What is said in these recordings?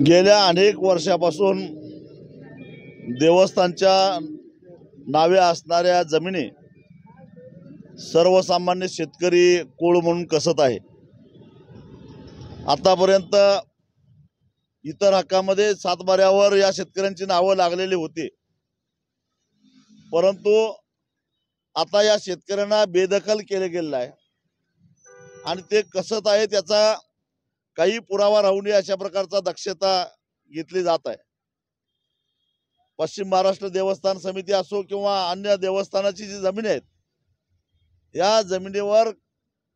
गेल्या अनेक वर्षापासून देवस्थानच्या नावे असणाऱ्या जमिनी सर्वसामान्य शेतकरी कोळ म्हणून कसत आहे। आतापर्यंत इतर हक्कामध्ये सातबाऱ्यावर या शेतकऱ्यांची नावं लागलेली होती, परंतु आता या शेतकऱ्यांना बेदखल केले गेले आहे आणि ते कसत आहे त्याचा काही पुरावा राहू नये अशा प्रकारचा दक्षता घेतली जात आहे। पश्चिम महाराष्ट्र देवस्थान समिती असो किंवा अन्य देवस्थानाची जी जमीन आहेत, या जमिनीवर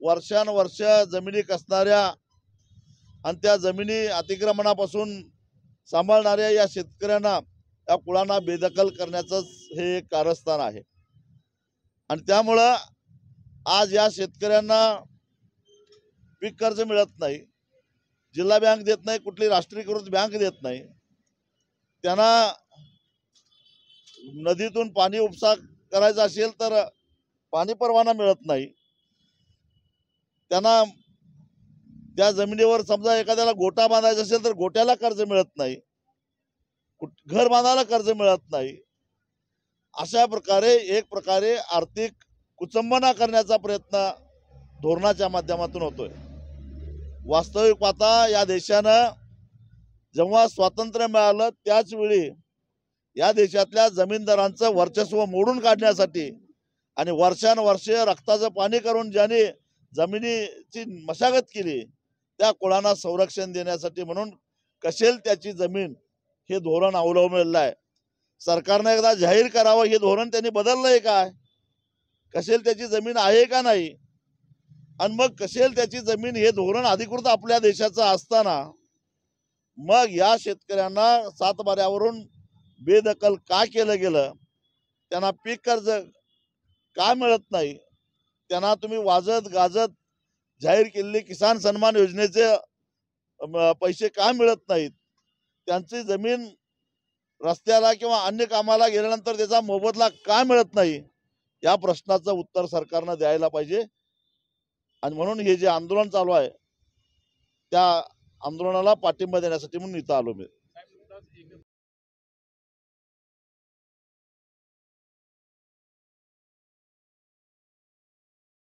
वर्षानुवर्ष जमिनी कसणाऱ्या आणि त्या जमिनी अतिक्रमणापासून सांभाळणाऱ्या या शेतकऱ्यांना, या कुळांना बेदखल करण्याचं हे एक कारस्थान आहे। आणि त्यामुळं आज या शेतकऱ्यांना पीक कर्ज मिळत नाही, जिल्हा बँक देत नाही, कुठली राष्ट्रीयकृत बँक देत नाही, त्यांना नदीतून पाणी उपसा करायचा असेल तर पाणी परवाना मिळत नाही, त्यांना त्या जमिनीवर समजा एखाद्याला गोटा बांधायचा असेल तर गोट्याला कर्ज मिळत नाही, घर बांधायला कर्ज मिळत नाही। अशा प्रकारे एक प्रकारे आर्थिक कुचंबना करण्याचा प्रयत्न धोरणाच्या माध्यमातून होतोय। वास्तविक पाहता या देशानं जेव्हा स्वातंत्र्य मिळालं त्याच वेळी या देशातल्या जमीनदारांचं वर्चस्व मोडून काढण्यासाठी आणि वर्षानुवर्ष रक्ताचं पाणी करून ज्याने जमिनीची मशागत केली त्या कुळांना संरक्षण देण्यासाठी म्हणून कशेल त्याची जमीन हे धोरण अवलंबलेलं आहे। सरकारने एकदा जाहीर करावं हे धोरण त्यांनी बदललंय काय, कशेल त्याची जमीन आहे का नाही, आणि मग कशेल त्याची जमीन हे धोरण अधिकृत आपल्या देशाचं असताना मग या शेतकऱ्यांना सातबाऱ्यावरून बेदखल का केलं गेलं, त्यांना पीक कर्ज का मिळत नाही, त्यांना तुम्ही वाजत गाजत जाहीर केलेले किसान सन्मान योजनेचे पैसे का मिळत नाहीत, त्यांची जमीन रस्त्याला किंवा अन्य कामाला गेल्यानंतर त्याचा मोबदला का मिळत नाही, या प्रश्नाचं उत्तर सरकारनं द्यायला पाहिजे। आणि म्हणून हे जे आंदोलन चालू आहे त्या आंदोलनाला पाठिंबा देण्यासाठी म्हणून इथं आलो मी।